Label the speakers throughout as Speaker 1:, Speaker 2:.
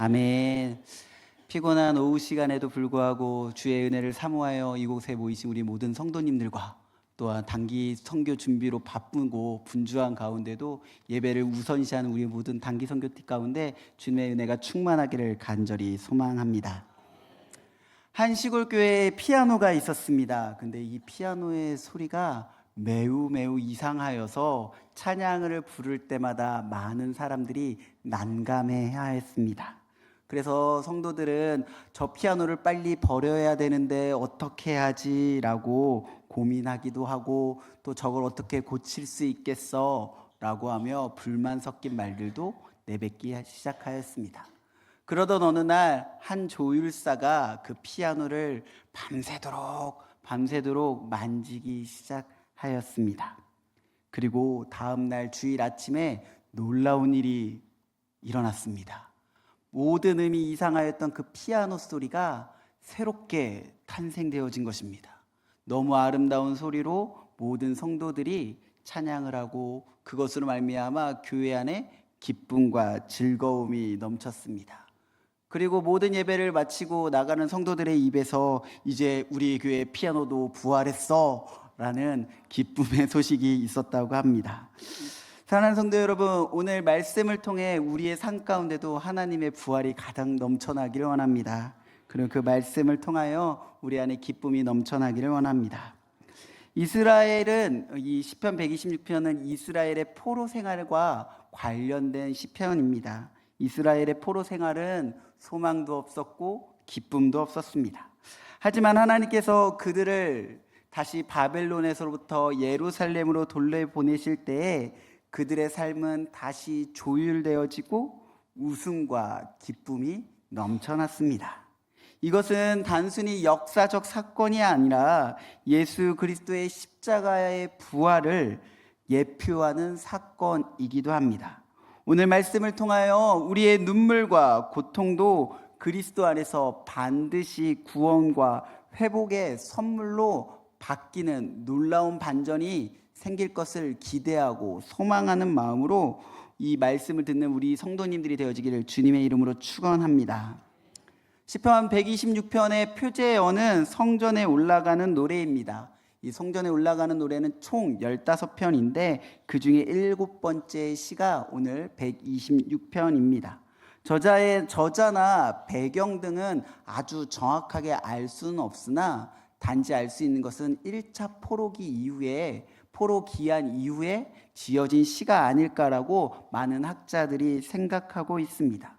Speaker 1: 아멘. 피곤한 오후 시간에도 불구하고 주의 은혜를 사모하여 이곳에 모이신 우리 모든 성도님들과 또한 단기 선교 준비로 바쁘고 분주한 가운데도 예배를 우선시하는 우리 모든 단기 선교팀 가운데 주님의 은혜가 충만하기를 간절히 소망합니다. 한 시골 교회에 피아노가 있었습니다. 근데 이 피아노의 소리가 매우 이상하여서 찬양을 부를 때마다 많은 사람들이 난감해야 했습니다. 그래서 성도들은 저 피아노를 빨리 버려야 되는데 어떻게 하지? 라고 고민하기도 하고, 또 저걸 어떻게 고칠 수 있겠어? 라고 하며 불만 섞인 말들도 내뱉기 시작하였습니다. 그러던 어느 날 한 조율사가 그 피아노를 밤새도록 만지기 시작하였습니다. 그리고 다음 날 주일 아침에 놀라운 일이 일어났습니다. 모든 음이 이상하였던 그 피아노 소리가 새롭게 탄생되어진 것입니다. 너무 아름다운 소리로 모든 성도들이 찬양을 하고 그것으로 말미암아 교회 안에 기쁨과 즐거움이 넘쳤습니다. 그리고 모든 예배를 마치고 나가는 성도들의 입에서 이제 우리 교회 피아노도 부활했어 라는 기쁨의 소식이 있었다고 합니다. 사랑하는 성도 여러분, 오늘 말씀을 통해 우리의 삶 가운데도 하나님의 부활이 가득 넘쳐나기를 원합니다. 그리고 그 말씀을 통하여 우리 안에 기쁨이 넘쳐나기를 원합니다. 이스라엘은 이 시편 126편은 이스라엘의 포로 생활과 관련된 시편입니다. 이스라엘의 포로 생활은 소망도 없었고 기쁨도 없었습니다. 하지만 하나님께서 그들을 다시 바벨론에서부터 예루살렘으로 돌려보내실 때에 그들의 삶은 다시 조율되어지고 웃음과 기쁨이 넘쳐났습니다. 이것은 단순히 역사적 사건이 아니라 예수 그리스도의 십자가의 부활을 예표하는 사건이기도 합니다. 오늘 말씀을 통하여 우리의 눈물과 고통도 그리스도 안에서 반드시 구원과 회복의 선물로 바뀌는 놀라운 반전이 생길 것을 기대하고 소망하는 마음으로 이 말씀을 듣는 우리 성도님들이 되어지기를 주님의 이름으로 축원합니다. 시편 126편의 표제어는 성전에 올라가는 노래입니다. 이 성전에 올라가는 노래는 총 15편인데 그 중에 7번째 시가 오늘 126편입니다. 저자나 배경 등은 아주 정확하게 알 수는 없으나 단지 알 수 있는 것은 1차 포로 기한 이후에 지어진 시가 아닐까라고 많은 학자들이 생각하고 있습니다.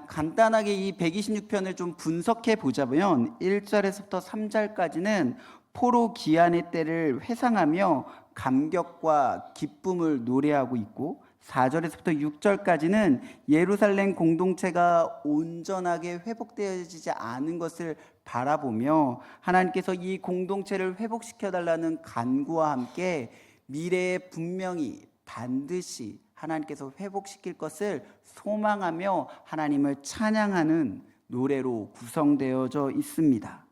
Speaker 1: 간단하게 이 126편을 좀 분석해 보자면 1절에서부터 3절까지는 포로 기한의 때를 회상하며 감격과 기쁨을 노래하고 있고 4절에서부터 6절까지는 예루살렘 공동체가 온전하게 회복되어지지 않은 것을 바라보며 하나님께서 이 공동체를 회복시켜달라는 간구와 함께 미래에 분명히 반드시 하나님께서 회복시킬 것을 소망하며 하나님을 찬양하는 노래로 구성되어져 있습니다.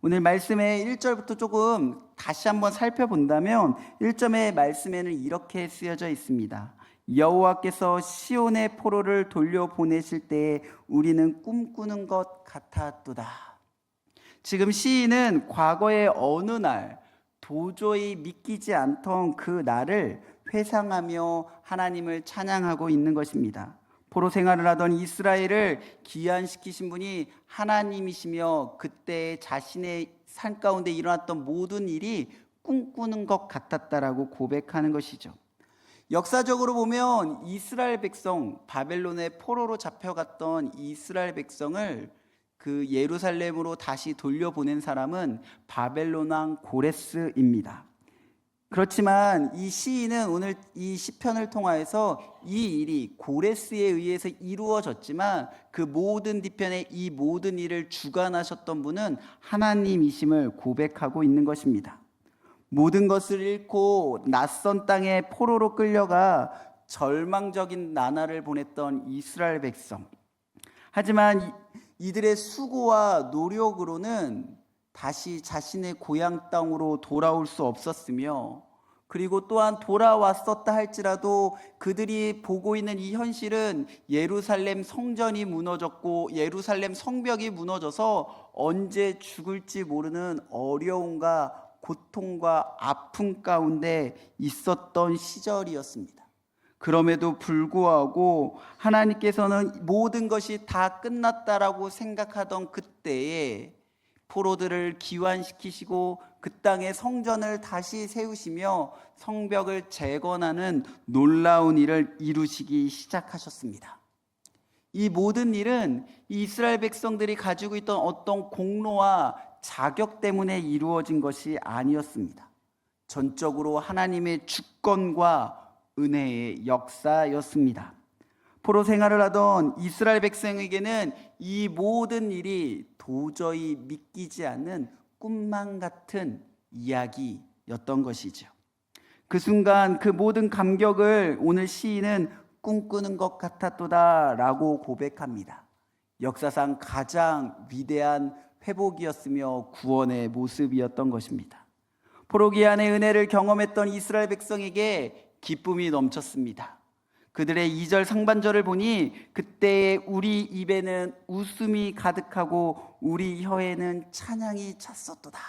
Speaker 1: 오늘 말씀의 1절부터 조금 다시 한번 살펴본다면 1절의 말씀에는 이렇게 쓰여져 있습니다. 여호와께서 시온의 포로를 돌려보내실 때에 우리는 꿈꾸는 것 같았도다. 지금 시인은 과거의 어느 날 도저히 믿기지 않던 그 날을 회상하며 하나님을 찬양하고 있는 것입니다. 포로 생활을 하던 이스라엘을 귀환시키신 분이 하나님이시며 그때 자신의 삶 가운데 일어났던 모든 일이 꿈꾸는 것 같았다라고 고백하는 것이죠. 역사적으로 보면 이스라엘 백성, 바벨론의 포로로 잡혀갔던 이스라엘 백성을 그 예루살렘으로 다시 돌려보낸 사람은 바벨론 왕 고레스입니다. 그렇지만 이 시인은 오늘 이 시편을 통하여서 이 일이 고레스에 의해서 이루어졌지만 그 모든 뒤편에 이 모든 일을 주관하셨던 분은 하나님이심을 고백하고 있는 것입니다. 모든 것을 잃고 낯선 땅에 포로로 끌려가 절망적인 나날을 보냈던 이스라엘 백성. 하지만 이들의 수고와 노력으로는 다시 자신의 고향 땅으로 돌아올 수 없었으며 그리고 또한 돌아왔었다 할지라도 그들이 보고 있는 이 현실은 예루살렘 성전이 무너졌고 예루살렘 성벽이 무너져서 언제 죽을지 모르는 어려움과 고통과 아픔 가운데 있었던 시절이었습니다. 그럼에도 불구하고 하나님께서는 모든 것이 다 끝났다라고 생각하던 그때에 포로들을 귀환시키시고 그 땅에 성전을 다시 세우시며 성벽을 재건하는 놀라운 일을 이루시기 시작하셨습니다. 이 모든 일은 이스라엘 백성들이 가지고 있던 어떤 공로와 자격 때문에 이루어진 것이 아니었습니다. 전적으로 하나님의 주권과 은혜의 역사였습니다. 포로 생활을 하던 이스라엘 백성에게는 이 모든 일이 도저히 믿기지 않는 꿈만 같은 이야기였던 것이죠. 그 순간 그 모든 감격을 오늘 시인은 꿈꾸는 것 같았도다라고 고백합니다. 역사상 가장 위대한 회복이었으며 구원의 모습이었던 것입니다. 포로 기한의 은혜를 경험했던 이스라엘 백성에게 기쁨이 넘쳤습니다. 그들의 2절 상반절을 보니 그때 우리 입에는 웃음이 가득하고 우리 혀에는 찬양이 찼었도다.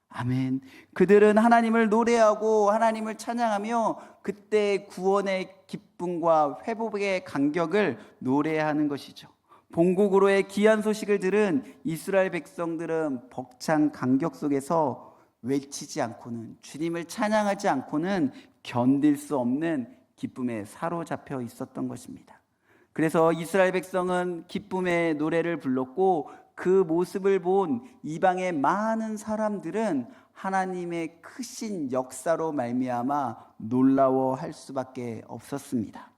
Speaker 1: 아멘. 그들은 하나님을 노래하고 하나님을 찬양하며 그때 구원의 기쁨과 회복의 감격을 노래하는 것이죠. 본국으로의 귀한 소식을 들은 이스라엘 백성들은 벅찬 감격 속에서 외치지 않고는, 주님을 찬양하지 않고는 견딜 수 없는 기쁨에 사로잡혀 있었던 것입니다. 그래서 이스라엘 백성은 기쁨의 노래를 불렀고 그 모습을 본 이방의 많은 사람들은 하나님의 크신 역사로 말미암아 놀라워할 수밖에 없었습니다.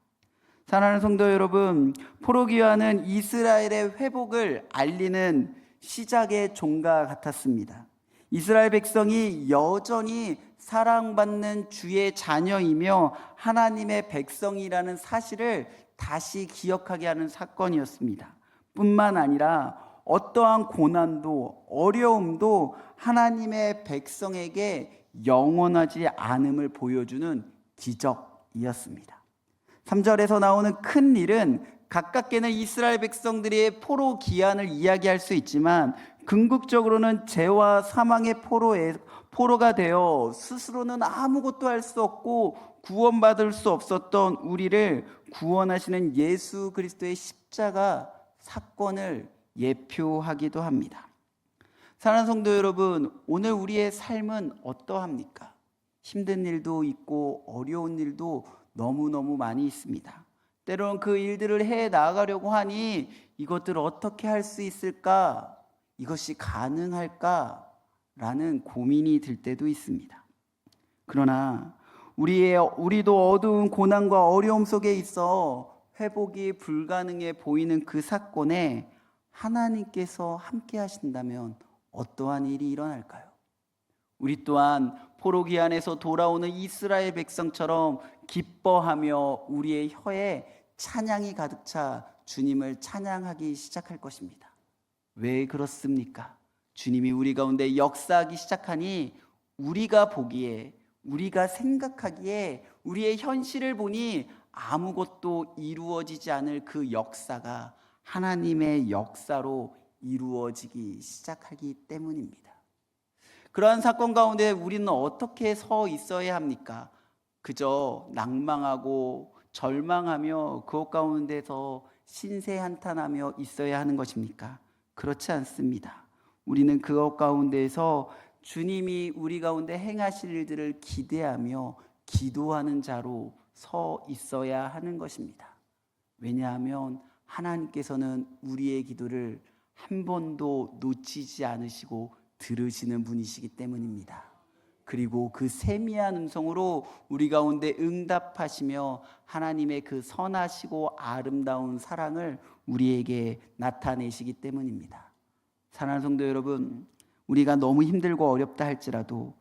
Speaker 1: 사랑하는 성도 여러분, 포로 귀환은 이스라엘의 회복을 알리는 시작의 종과 같았습니다. 이스라엘 백성이 여전히 사랑받는 주의 자녀이며 하나님의 백성이라는 사실을 다시 기억하게 하는 사건이었습니다. 뿐만 아니라 어떠한 고난도 어려움도 하나님의 백성에게 영원하지 않음을 보여주는 기적이었습니다. 3절에서 나오는 큰 일은 가깝게는 이스라엘 백성들의 포로 기한을 이야기할 수 있지만 궁극적으로는 죄와 사망의 포로가 되어 스스로는 아무것도 할 수 없고 구원받을 수 없었던 우리를 구원하시는 예수 그리스도의 십자가 사건을 예표하기도 합니다. 사랑하는 성도 여러분, 오늘 우리의 삶은 어떠합니까? 힘든 일도 있고 어려운 일도 너무너무 많이 있습니다. 때로는 그 일들을 해 나가려고 하니 이것들을 어떻게 할 수 있을까? 이것이 가능할까? 라는 고민이 들 때도 있습니다. 그러나 우리도 어두운 고난과 어려움 속에 있어 회복이 불가능해 보이는 그 사건에 하나님께서 함께 하신다면 어떠한 일이 일어날까요? 우리 또한 포로 기한에서 돌아오는 이스라엘 백성처럼 기뻐하며 우리의 혀에 찬양이 가득 차 주님을 찬양하기 시작할 것입니다. 왜 그렇습니까? 주님이 우리 가운데 역사하기 시작하니 우리가 보기에, 우리가 생각하기에, 우리의 현실을 보니 아무것도 이루어지지 않을 그 역사가 하나님의 역사로 이루어지기 시작하기 때문입니다. 그러한 사건 가운데 우리는 어떻게 서 있어야 합니까? 그저 낭망하고 절망하며 그것 가운데서 신세한탄하며 있어야 하는 것입니까? 그렇지 않습니다. 우리는 그것 가운데에서 주님이 우리 가운데 행하실 일들을 기대하며 기도하는 자로 서 있어야 하는 것입니다. 왜냐하면 하나님께서는 우리의 기도를 한 번도 놓치지 않으시고 들으시는 분이시기 때문입니다. 그리고 그 세미한 음성으로 우리 가운데 응답하시며 하나님의 그 선하시고 아름다운 사랑을 우리에게 나타내시기 때문입니다. 사랑하는 성도 여러분, 우리가 너무 힘들고 어렵다 할지라도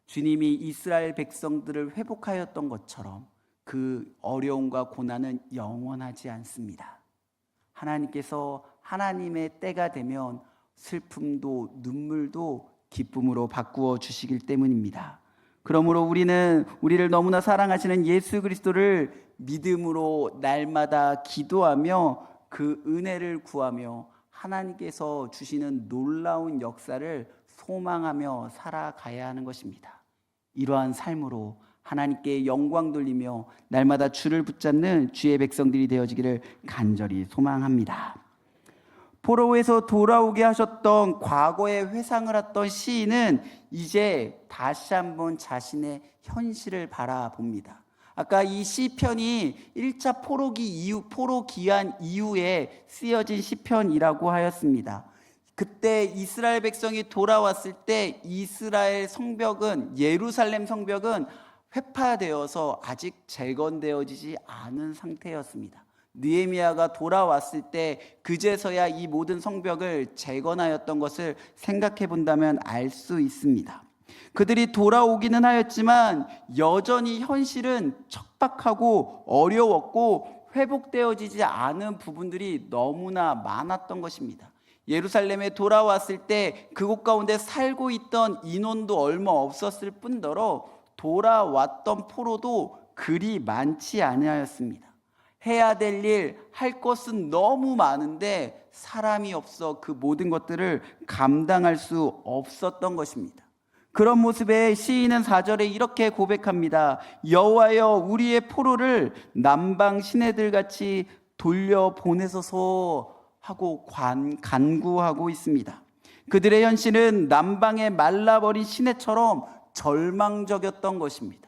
Speaker 1: 주님이 이스라엘 백성들을 회복하였던 것처럼 그 어려움과 고난은 영원하지 않습니다. 하나님께서 하나님의 때가 되면 슬픔도 눈물도 기쁨으로 바꾸어 주시기 때문입니다. 그러므로 우리는 우리를 너무나 사랑하시는 예수 그리스도를 믿음으로 날마다 기도하며 그 은혜를 구하며 하나님께서 주시는 놀라운 역사를 소망하며 살아가야 하는 것입니다. 이러한 삶으로 하나님께 영광 돌리며 날마다 주를 붙잡는 주의 백성들이 되어지기를 간절히 소망합니다. 포로에서 돌아오게 하셨던 과거의 회상을 했던 시인은 이제 다시 한번 자신의 현실을 바라봅니다. 아까 이 시편이 1차 포로 기한 이후에 쓰여진 시편이라고 하였습니다. 그때 이스라엘 백성이 돌아왔을 때 이스라엘 성벽은, 예루살렘 성벽은 회파되어서 아직 재건되어지지 않은 상태였습니다. 느헤미야가 돌아왔을 때 그제서야 이 모든 성벽을 재건하였던 것을 생각해 본다면 알 수 있습니다. 그들이 돌아오기는 하였지만 여전히 현실은 척박하고 어려웠고 회복되어지지 않은 부분들이 너무나 많았던 것입니다. 예루살렘에 돌아왔을 때 그곳 가운데 살고 있던 인원도 얼마 없었을 뿐더러 돌아왔던 포로도 그리 많지 아니하였습니다. 해야 될 일, 할 것은 너무 많은데 사람이 없어 그 모든 것들을 감당할 수 없었던 것입니다. 그런 모습에 시인은 4절에 이렇게 고백합니다. 여호와여, 우리의 포로를 남방 시내들 같이 돌려보내소서 하고 간구하고 있습니다. 그들의 현실은 남방의 말라버린 시내처럼 절망적이었던 것입니다.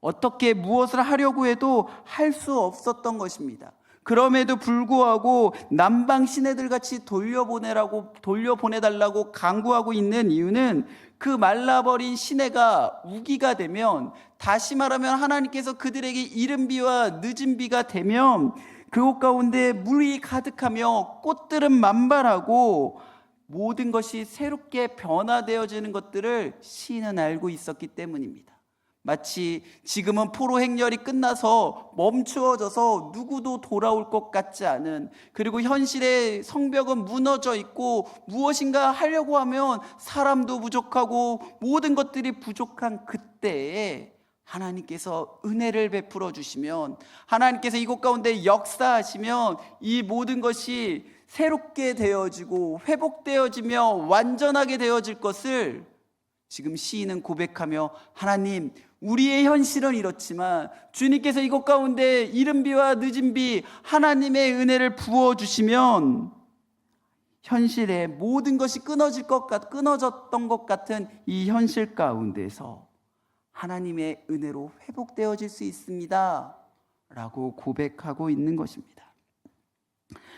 Speaker 1: 어떻게 무엇을 하려고 해도 할 수 없었던 것입니다. 그럼에도 불구하고 남방 시내들 같이 돌려보내달라고 간구하고 있는 이유는 그 말라버린 시내가 우기가 되면, 다시 말하면 하나님께서 그들에게 이른 비와 늦은 비가 되면 그곳 가운데 물이 가득하며 꽃들은 만발하고 모든 것이 새롭게 변화되어지는 것들을 시인은 알고 있었기 때문입니다. 마치 지금은 포로 행렬이 끝나서 멈추어져서 누구도 돌아올 것 같지 않은, 그리고 현실의 성벽은 무너져 있고 무엇인가 하려고 하면 사람도 부족하고 모든 것들이 부족한 그때에 하나님께서 은혜를 베풀어 주시면, 하나님께서 이곳 가운데 역사하시면 이 모든 것이 새롭게 되어지고 회복되어지며 완전하게 되어질 것을 지금 시인은 고백하며, 하나님, 우리의 현실은 이렇지만 주님께서 이곳 가운데 이른 비와 늦은 비 하나님의 은혜를 부어주시면 현실에 모든 것이 끊어졌던 것 같은 이 현실 가운데서 하나님의 은혜로 회복되어질 수 있습니다 라고 고백하고 있는 것입니다.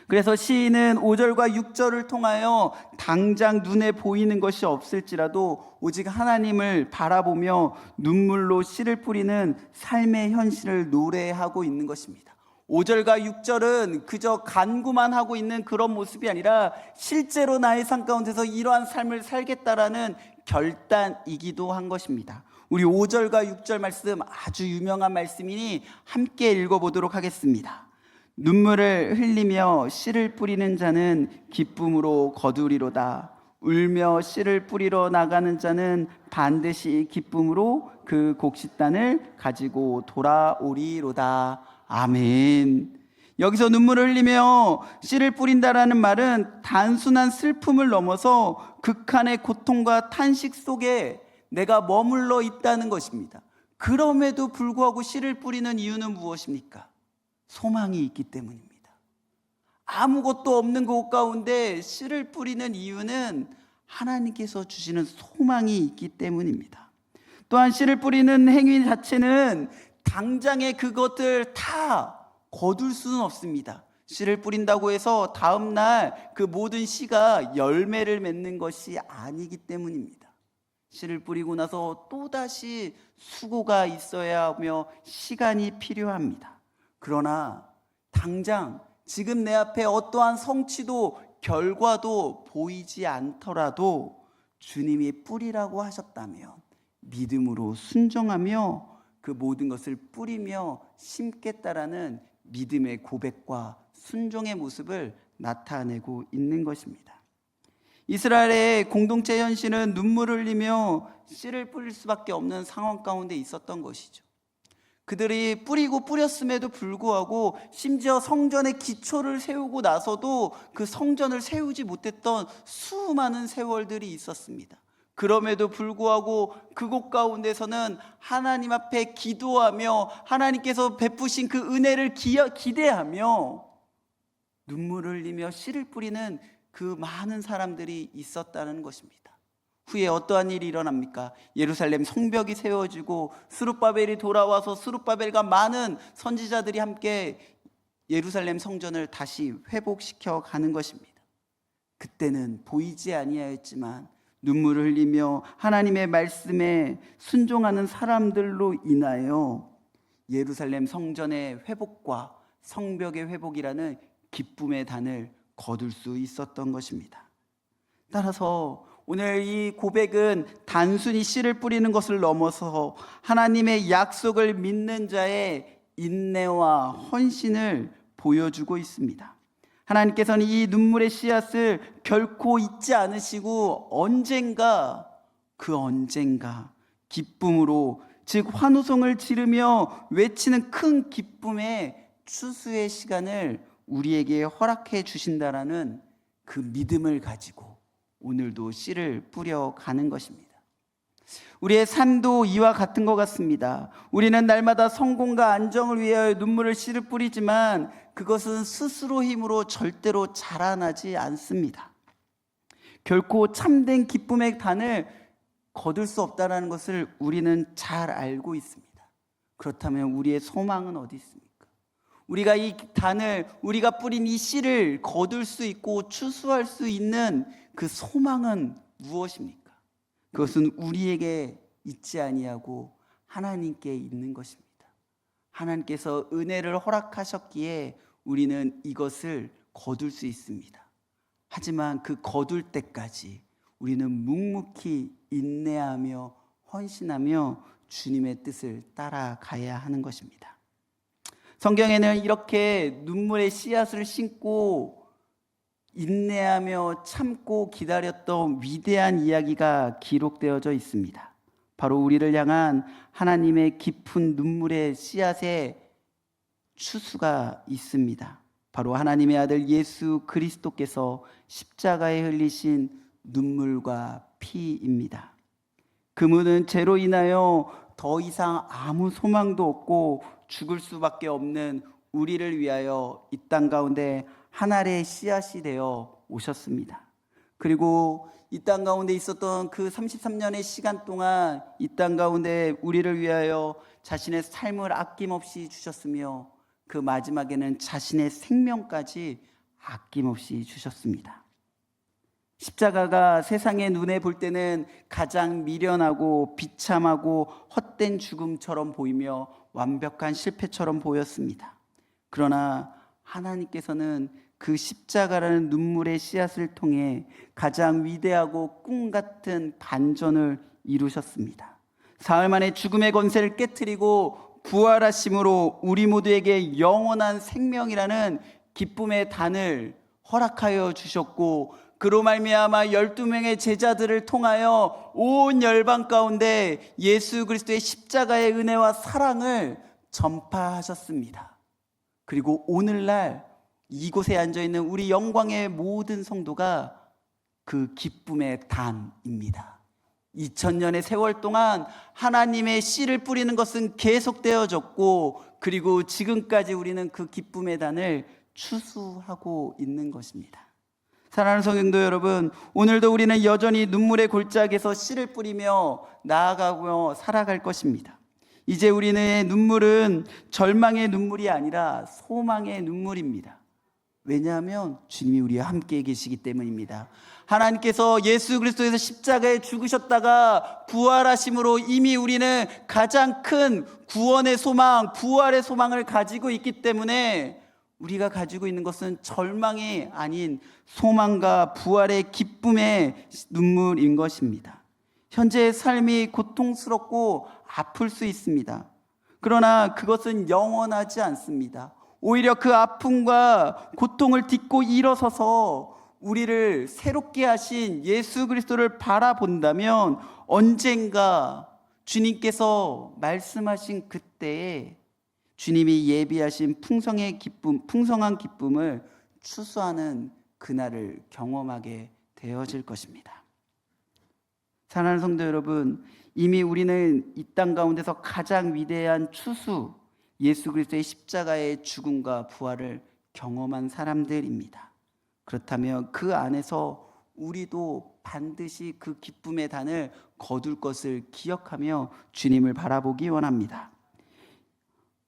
Speaker 1: 그래서 시인은 5절과 6절을 통하여 당장 눈에 보이는 것이 없을지라도 오직 하나님을 바라보며 눈물로 씨를 뿌리는 삶의 현실을 노래하고 있는 것입니다. 5절과 6절은 그저 간구만 하고 있는 그런 모습이 아니라 실제로 나의 삶 가운데서 이러한 삶을 살겠다라는 결단이기도 한 것입니다. 우리 5절과 6절 말씀, 아주 유명한 말씀이니 함께 읽어보도록 하겠습니다. 눈물을 흘리며 씨를 뿌리는 자는 기쁨으로 거두리로다. 울며 씨를 뿌리러 나가는 자는 반드시 기쁨으로 그 곡식단을 가지고 돌아오리로다. 아멘. 여기서 눈물을 흘리며 씨를 뿌린다라는 말은 단순한 슬픔을 넘어서 극한의 고통과 탄식 속에 내가 머물러 있다는 것입니다. 그럼에도 불구하고 씨를 뿌리는 이유는 무엇입니까? 소망이 있기 때문입니다. 아무것도 없는 곳 가운데 씨를 뿌리는 이유는 하나님께서 주시는 소망이 있기 때문입니다. 또한 씨를 뿌리는 행위 자체는 당장에 그것들 다 거둘 수는 없습니다. 씨를 뿌린다고 해서 다음 날 그 모든 씨가 열매를 맺는 것이 아니기 때문입니다. 씨를 뿌리고 나서 또다시 수고가 있어야 하며 시간이 필요합니다. 그러나 당장 지금 내 앞에 어떠한 성취도 결과도 보이지 않더라도 주님이 뿌리라고 하셨다면 믿음으로 순종하며 그 모든 것을 뿌리며 심겠다라는 믿음의 고백과 순종의 모습을 나타내고 있는 것입니다. 이스라엘의 공동체 현실은 눈물을 흘리며 씨를 뿌릴 수밖에 없는 상황 가운데 있었던 것이죠. 그들이 뿌리고 뿌렸음에도 불구하고 심지어 성전의 기초를 세우고 나서도 그 성전을 세우지 못했던 수많은 세월들이 있었습니다. 그럼에도 불구하고 그곳 가운데서는 하나님 앞에 기도하며 하나님께서 베푸신 그 은혜를 기대하며 눈물을 흘리며 씨를 뿌리는 그 많은 사람들이 있었다는 것입니다. 후에 어떠한 일이 일어납니까? 예루살렘 성벽이 세워지고 스룹바벨이 돌아와서 스룹바벨과 많은 선지자들이 함께 예루살렘 성전을 다시 회복시켜 가는 것입니다. 그때는 보이지 아니하였지만 눈물을 흘리며 하나님의 말씀에 순종하는 사람들로 인하여 예루살렘 성전의 회복과 성벽의 회복이라는 기쁨의 단을 거둘 수 있었던 것입니다. 따라서 오늘 이 고백은 단순히 씨를 뿌리는 것을 넘어서 하나님의 약속을 믿는 자의 인내와 헌신을 보여주고 있습니다. 하나님께서는 이 눈물의 씨앗을 결코 잊지 않으시고 언젠가 기쁨으로, 즉 환호성을 지르며 외치는 큰 기쁨의 추수의 시간을 우리에게 허락해 주신다라는 그 믿음을 가지고 오늘도 씨를 뿌려가는 것입니다. 우리의 삶도 이와 같은 것 같습니다. 우리는 날마다 성공과 안정을 위하여 눈물을 씨를 뿌리지만 그것은 스스로 힘으로 절대로 자라나지 않습니다. 결코 참된 기쁨의 단을 거둘 수 없다는 것을 우리는 잘 알고 있습니다. 그렇다면 우리의 소망은 어디 있습니까? 우리가 이 단을, 우리가 뿌린 이 씨를 거둘 수 있고 추수할 수 있는 그 소망은 무엇입니까? 그것은 우리에게 있지 아니하고 하나님께 있는 것입니다. 하나님께서 은혜를 허락하셨기에 우리는 이것을 거둘 수 있습니다. 하지만 그 거둘 때까지 우리는 묵묵히 인내하며 헌신하며 주님의 뜻을 따라가야 하는 것입니다. 성경에는 이렇게 눈물의 씨앗을 심고 인내하며 참고 기다렸던 위대한 이야기가 기록되어져 있습니다. 바로 우리를 향한 하나님의 깊은 눈물의 씨앗의 추수가 있습니다. 바로 하나님의 아들 예수 그리스도께서 십자가에 흘리신 눈물과 피입니다. 그분은 죄로 인하여 더 이상 아무 소망도 없고 죽을 수밖에 없는 우리를 위하여 이 땅 가운데 한 알의 씨앗이 되어 오셨습니다. 그리고 이 땅 가운데 있었던 그 33년의 시간 동안 이 땅 가운데 우리를 위하여 자신의 삶을 아낌없이 주셨으며 그 마지막에는 자신의 생명까지 아낌없이 주셨습니다. 십자가가 세상의 눈에 볼 때는 가장 미련하고 비참하고 헛된 죽음처럼 보이며 완벽한 실패처럼 보였습니다. 그러나 하나님께서는 그 십자가라는 눈물의 씨앗을 통해 가장 위대하고 꿈 같은 반전을 이루셨습니다. 사흘 만에 죽음의 권세를 깨트리고 부활하심으로 우리 모두에게 영원한 생명이라는 기쁨의 단을 허락하여 주셨고, 그로 말미암아 12명의 제자들을 통하여 온 열방 가운데 예수 그리스도의 십자가의 은혜와 사랑을 전파하셨습니다. 그리고 오늘날 이곳에 앉아있는 우리 영광의 모든 성도가 그 기쁨의 단입니다. 2000년의 세월 동안 하나님의 씨를 뿌리는 것은 계속되어졌고, 그리고 지금까지 우리는 그 기쁨의 단을 추수하고 있는 것입니다. 사랑하는 성도 여러분, 오늘도 우리는 여전히 눈물의 골짜기에서 씨를 뿌리며 나아가고 살아갈 것입니다. 이제 우리의 눈물은 절망의 눈물이 아니라 소망의 눈물입니다. 왜냐하면 주님이 우리와 함께 계시기 때문입니다. 하나님께서 예수 그리스도에서 십자가에 죽으셨다가 부활하심으로 이미 우리는 가장 큰 구원의 소망, 부활의 소망을 가지고 있기 때문에 우리가 가지고 있는 것은 절망이 아닌 소망과 부활의 기쁨의 눈물인 것입니다. 현재의 삶이 고통스럽고 아플 수 있습니다. 그러나 그것은 영원하지 않습니다. 오히려 그 아픔과 고통을 딛고 일어서서 우리를 새롭게 하신 예수 그리스도를 바라본다면 언젠가 주님께서 말씀하신 그때에 주님이 예비하신 풍성한 기쁨을 추수하는 그날을 경험하게 되어질 것입니다. 사랑하는 성도 여러분, 이미 우리는 이 땅 가운데서 가장 위대한 추수, 예수 그리스도의 십자가의 죽음과 부활을 경험한 사람들입니다. 그렇다면 그 안에서 우리도 반드시 그 기쁨의 단을 거둘 것을 기억하며 주님을 바라보기 원합니다.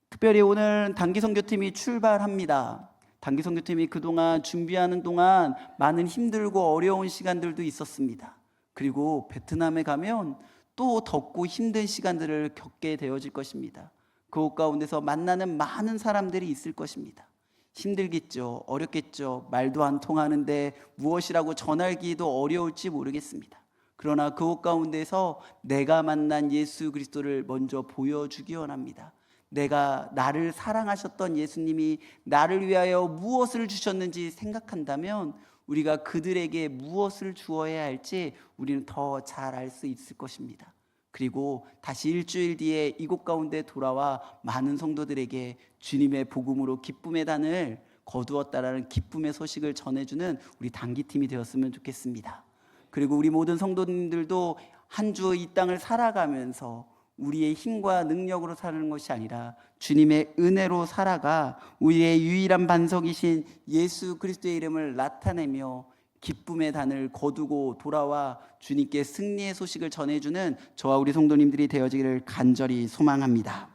Speaker 1: 특별히 오늘 단기 선교팀이 출발합니다. 단기 선교팀이 그동안 준비하는 동안 많은 힘들고 어려운 시간들도 있었습니다. 그리고 베트남에 가면 또 덥고 힘든 시간들을 겪게 되어질 것입니다. 그곳 가운데서 만나는 많은 사람들이 있을 것입니다. 힘들겠죠. 어렵겠죠. 말도 안 통하는데 무엇이라고 전하기도 어려울지 모르겠습니다. 그러나 그곳 가운데서 내가 만난 예수 그리스도를 먼저 보여주기 원합니다. 나를 사랑하셨던 예수님이 나를 위하여 무엇을 주셨는지 생각한다면 우리가 그들에게 무엇을 주어야 할지 우리는 더 잘 알 수 있을 것입니다. 그리고 다시 일주일 뒤에 이곳 가운데 돌아와 많은 성도들에게 주님의 복음으로 기쁨의 단을 거두었다라는 기쁨의 소식을 전해주는 우리 단기팀이 되었으면 좋겠습니다. 그리고 우리 모든 성도님들도 한 주 이 땅을 살아가면서 우리의 힘과 능력으로 사는 것이 아니라 주님의 은혜로 살아가 우리의 유일한 반석이신 예수 그리스도의 이름을 나타내며 기쁨의 단을 거두고 돌아와 주님께 승리의 소식을 전해주는 저와 우리 성도님들이 되어지기를 간절히 소망합니다.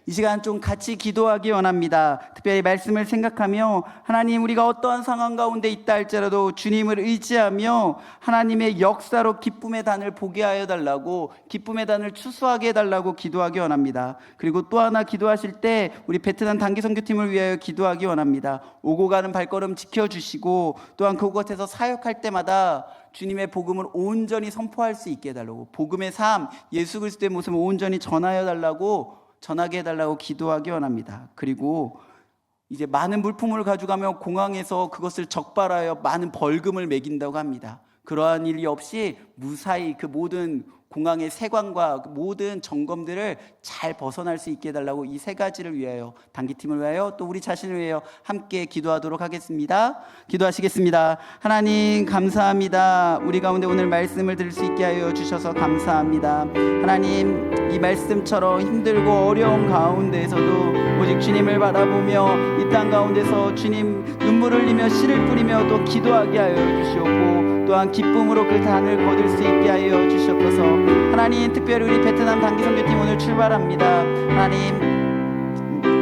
Speaker 1: 이 시간 좀 같이 기도하기 원합니다. 특별히 말씀을 생각하며 하나님, 우리가 어떠한 상황 가운데 있다 할지라도 주님을 의지하며 하나님의 역사로 기쁨의 단을 보게 하여 달라고, 기쁨의 단을 추수하게 해달라고 기도하기 원합니다. 그리고 또 하나 기도하실 때 우리 베트남 단기 선교팀을 위하여 기도하기 원합니다. 오고 가는 발걸음 지켜주시고 또한 그곳에서 사역할 때마다 주님의 복음을 온전히 선포할 수 있게 해달라고, 복음의 삶, 예수 그리스도의 모습을 온전히 전하게 해달라고 기도하기 원합니다. 그리고 이제 많은 물품을 가져가면 공항에서 그것을 적발하여 많은 벌금을 매긴다고 합니다. 그러한 일이 없이 무사히 그 모든 공항의 세관과 모든 점검들을 잘 벗어날 수 있게 해달라고 이 세 가지를 위하여, 단기팀을 위하여 또 우리 자신을 위하여 함께 기도하도록 하겠습니다. 기도하시겠습니다. 하나님 감사합니다. 우리 가운데 오늘 말씀을 들을 수 있게 하여 주셔서 감사합니다. 하나님, 이 말씀처럼 힘들고 어려운 가운데에서도 오직 주님을 바라보며 이 땅 가운데서 주님 눈물을 흘리며 씨를 뿌리며 또 기도하게 하여 주시옵고 또한 기쁨으로 그 단을 거둘 수 있게 하여 주시옵소서. 하나님, 특별히 우리 베트남 단기 선교팀 오늘 출발합니다. 하나님,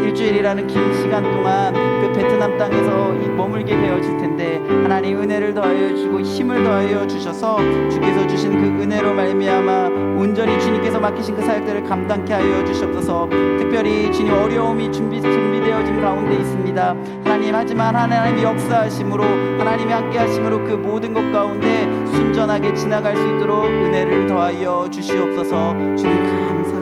Speaker 1: 일주일이라는 긴 시간 동안 그 베트남 땅에서 머물게 되어질 텐데 하나님 은혜를 더하여 주시고 힘을 더하여 주셔서 주께서 주신 그 은혜로 말미암아 온전히 주님께서 맡기신 그 사역들을 감당케 하여 주시옵소서. 특별히 주님 어려움이 준비되어진 가운데 있습니다. 하나님, 하지만 하나님의 역사하심으로, 하나님의 함께하심으로 그 모든 것 가운데 순전하게 지나갈 수 있도록 은혜를 더하여 주시옵소서. 주님 감사합니다.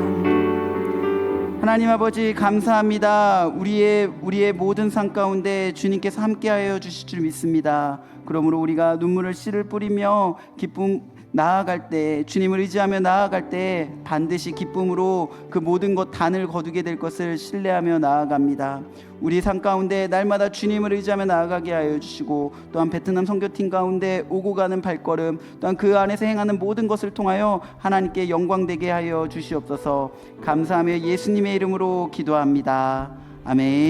Speaker 1: 하나님 아버지 감사합니다. 우리의 모든 삶 가운데 주님께서 함께하여 주실 줄 믿습니다. 그러므로 우리가 눈물을 씨를 뿌리며 기쁨 나아갈 때, 주님을 의지하며 나아갈 때 반드시 기쁨으로 그 모든 것 단을 거두게 될 것을 신뢰하며 나아갑니다. 우리 삶 가운데 날마다 주님을 의지하며 나아가게 하여 주시고 또한 베트남 선교팀 가운데 오고 가는 발걸음 또한 그 안에서 행하는 모든 것을 통하여 하나님께 영광되게 하여 주시옵소서. 감사하며 예수님의 이름으로 기도합니다. 아멘.